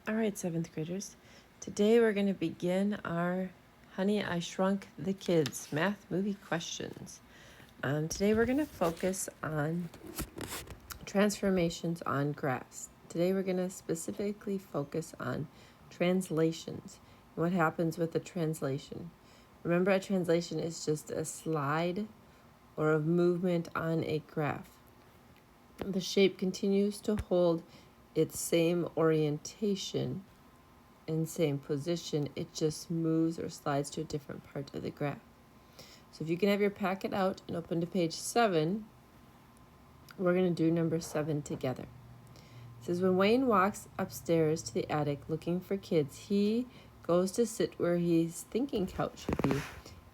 All right, 7th graders. Today we're going to begin our Honey, I Shrunk the Kids math movie questions. Today we're going to focus on transformations on graphs. Today we're going to specifically focus on translations and what happens with a translation. Remember, a translation is just a slide or a movement on a graph. The shape continues to hold its same orientation and same position, it just moves or slides to a different part of the graph. So if you can have your packet out and open to page 7, we're going to do number 7 together. It says, when Wayne walks upstairs to the attic looking for kids, he goes to sit where his thinking couch should be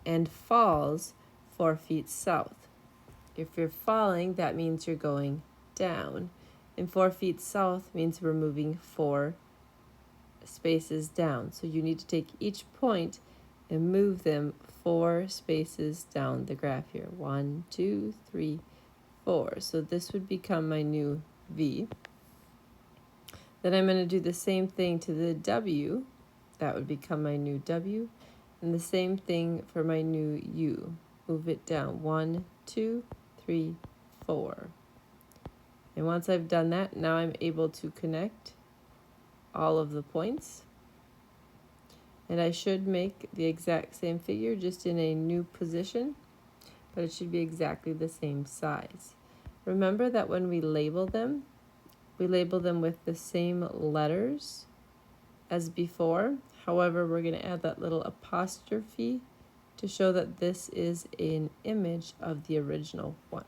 and falls 4 feet south. If you're falling, that means you're going down. And 4 feet south means we're moving 4 spaces down. So you need to take each point and move them 4 spaces down the graph here. 1, 2, 3, 4. So this would become my new V. Then I'm going to do the same thing to the W. That would become my new W. And the same thing for my new U. Move it down. 1, 2, 3, 4. And once I've done that, now I'm able to connect all of the points. And I should make the exact same figure, just in a new position, but it should be exactly the same size. Remember that when we label them with the same letters as before. However, we're going to add that little apostrophe to show that this is an image of the original one.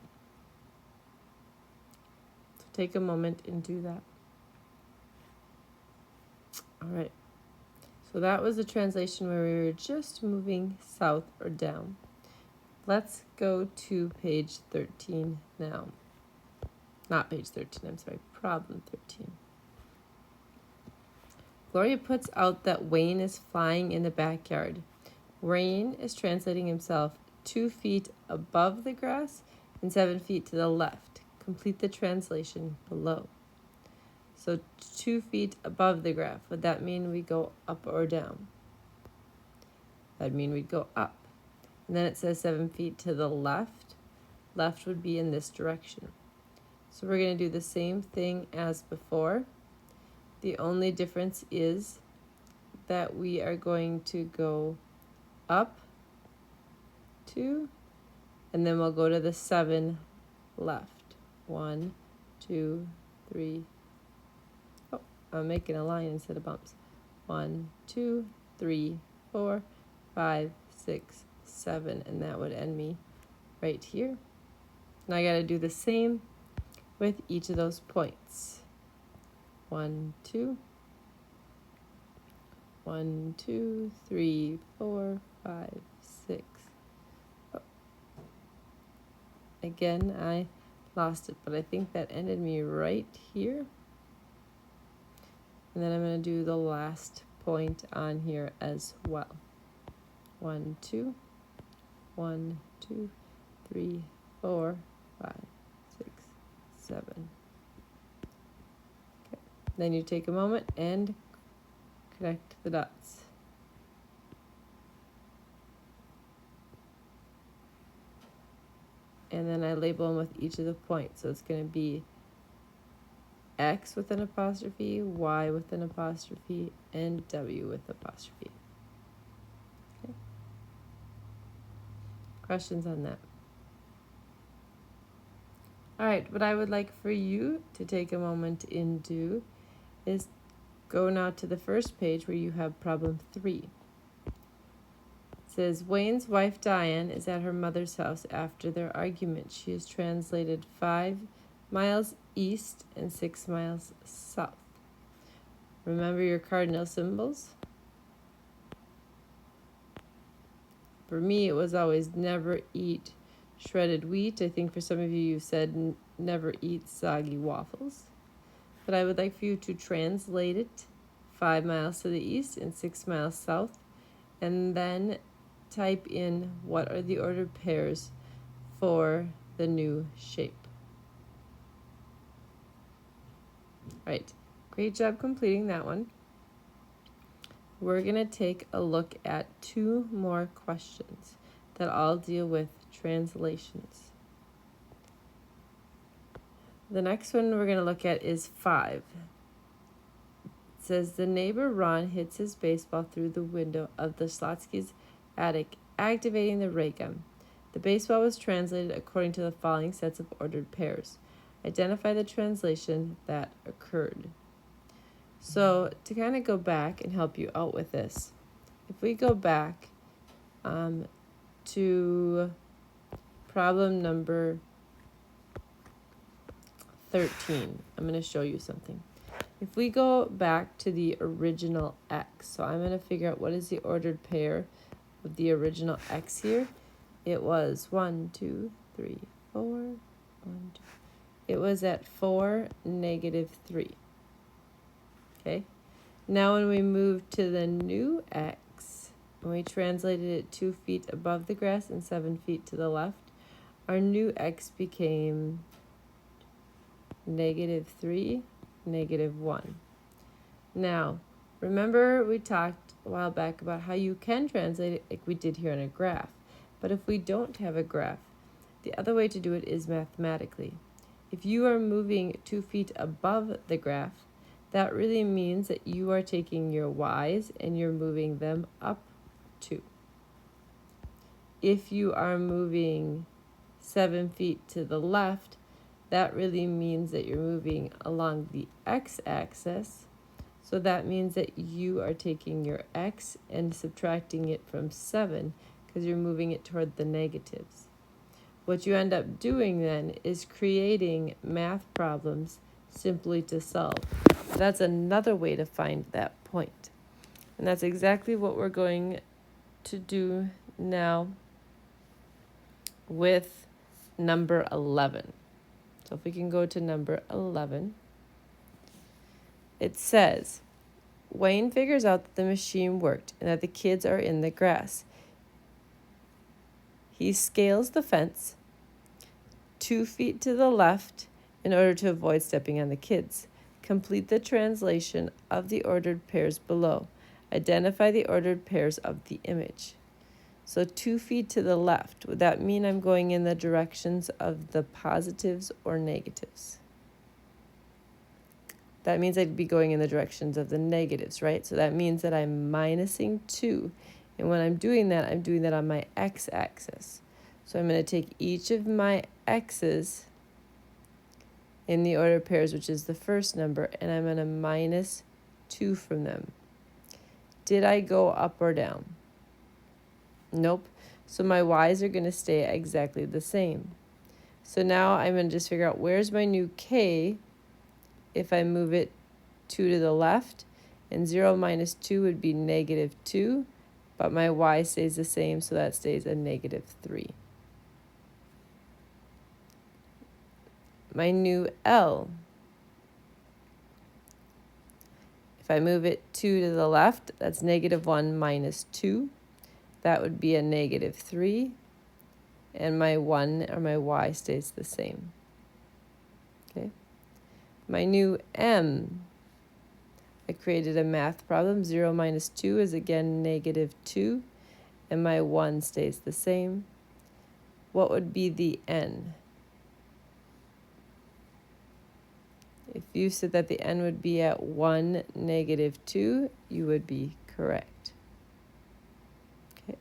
So take a moment and do that. All right. So that was a translation where we were just moving south or down. Let's go to page 13 now. Not page 13, I'm sorry, problem 13. Gloria puts out that Wayne is flying in the backyard. Wayne is translating himself 2 feet above the grass and 7 feet to the left. Complete the translation below. So 2 feet above the graph. Would that mean we go up or down? That'd mean we'd go up. And then it says 7 feet to the left. Left would be in this direction. So we're going to do the same thing as before. The only difference is that we are going to go up 2, and then we'll go to the 7 left. 1, 2, 3. Oh, I'm making a line instead of bumps. 1, 2, 3, 4, 5, 6, 7, and that would end me right here. Now I got to do the same with each of those points. 1, 2, 1, 2, 3, 4, 5, 6. Oh. Again, I lost it, but I think that ended me right here. And then I'm going to do the last point on here as well. 1, 2, 1, 2, 3, 4, 5, 6, 7. Okay. Then you take a moment and connect the dots. And then I label them with each of the points. So it's going to be X with an apostrophe, Y with an apostrophe, and W with apostrophe. Okay. Questions on that? All right, what I would like for you to take a moment and do is go now to the first page where you have problem 3. It says, Wayne's wife Diane is at her mother's house after their argument. She is translated 5 miles east and 6 miles south. Remember your cardinal symbols? For me, it was always never eat shredded wheat. I think for some of you, you said never eat soggy waffles. But I would like for you to translate it 5 miles to the east and 6 miles south, and then type in what are the ordered pairs for the new shape. Right. Great job completing that one. we're going to take a look at 2 more questions that all deal with translations. The next one we're going to look at is 5. It says, the neighbor Ron hits his baseball through the window of the Slotsky's attic, activating the ray gun. The baseball was translated according to the following sets of ordered pairs. Identify the translation that occurred. So to kind of go back and help you out with this, if we go back to problem number 13, I'm going to show you something. If we go back to the original x, so I'm going to figure out what is the ordered pair of the original x here. It was 1, 2, 3, 4, 1, 2. It was at 4, -3. Okay. Now when we move to the new x, and we translated it 2 feet above the grass and 7 feet to the left, our new x became -3, -1. Now, remember we talked a while back about how you can translate it like we did here in a graph. But if we don't have a graph, the other way to do it is mathematically. If you are moving 2 feet above the graph, that really means that you are taking your y's and you're moving them up 2. If you are moving 7 feet to the left, that really means that you're moving along the x-axis. So that means that you are taking your x and subtracting it from 7 because you're moving it toward the negatives. What you end up doing then is creating math problems simply to solve. That's another way to find that point. And that's exactly what we're going to do now with number 11. So if we can go to number 11, it says, Wayne figures out that the machine worked and that the kids are in the grass. He scales the fence 2 feet to the left in order to avoid stepping on the kids. Complete the translation of the ordered pairs below. Identify the ordered pairs of the image. So 2 feet to the left, would that mean I'm going in the directions of the positives or negatives? That means I'd be going in the directions of the negatives, right? So that means that I'm minusing 2. And when I'm doing that on my x-axis. So I'm going to take each of my x's in the order of pairs, which is the first number, and I'm going to minus 2 from them. Did I go up or down? Nope. So my y's are going to stay exactly the same. So now I'm going to just figure out where's my new k if I move it 2 to the left, and 0 minus 2 would be -2, but my y stays the same, so that stays a -3. My new L, if I move it 2 to the left, that's -1 minus 2. That would be a -3, and my 1 or my y stays the same. Okay. My new M, I created a math problem. 0 minus 2 is again -2, and my 1 stays the same. What would be the N? If you said that the N would be at 1, -2, you would be correct. Okay.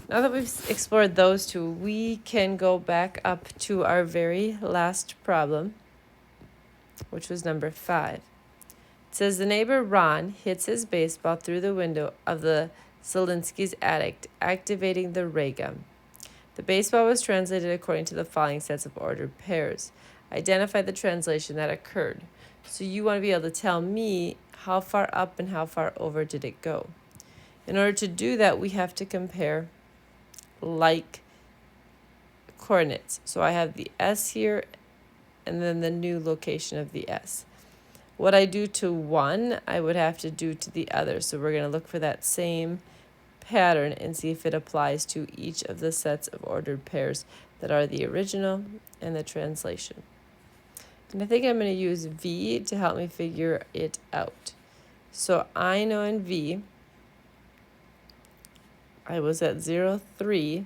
Now that we've explored those two, we can go back up to our very last problem, which was number 5. It says the neighbor Ron hits his baseball through the window of the Zelinsky's attic, activating the ray gun. The baseball was translated according to the following sets of ordered pairs. Identify the translation that occurred. So you want to be able to tell me how far up and how far over did it go. In order to do that, we have to compare like coordinates. So I have the S here and then the new location of the S. What I do to one, I would have to do to the other. So we're going to look for that same pattern and see if it applies to each of the sets of ordered pairs that are the original and the translation. And I think I'm going to use V to help me figure it out. So I know in V, I was at 0, 3,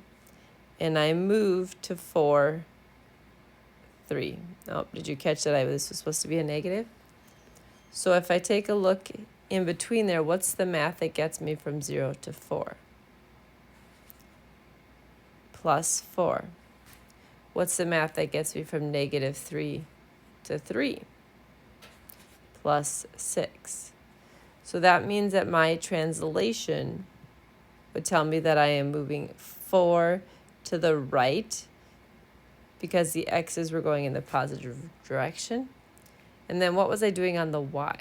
and I moved to 4, 3. Oh, did you catch that? This was supposed to be a negative? So if I take a look in between there, what's the math that gets me from 0 to 4? Plus 4. What's the math that gets me from negative 3 to 3? Plus 6. So that means that my translation would tell me that I am moving 4 to the right because the x's were going in the positive direction. And then what was I doing on the y?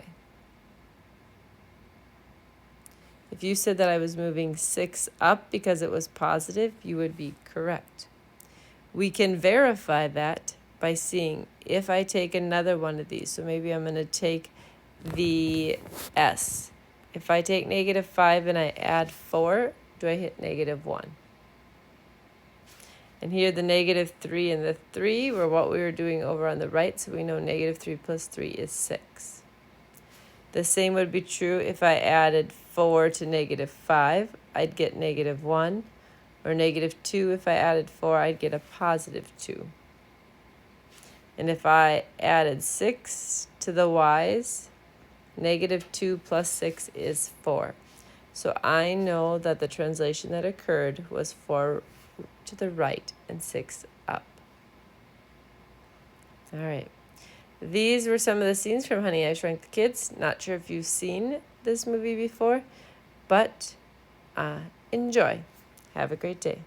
If you said that I was moving 6 up because it was positive, you would be correct. We can verify that by seeing if I take another one of these. So maybe I'm going to take the S. If I take negative 5 and I add 4, do I hit negative 1? And here the negative 3 and the 3 were what we were doing over on the right, so we know negative 3 plus 3 is 6. The same would be true if I added 4 to negative 5, I'd get negative 1. Or negative 2, if I added 4, I'd get a positive 2. And if I added 6 to the y's, negative 2 plus 6 is 4. So I know that the translation that occurred was 4 to the right and 6 up. All right. These were some of the scenes from Honey, I Shrunk the Kids. Not sure if you've seen this movie before, but enjoy. Have a great day.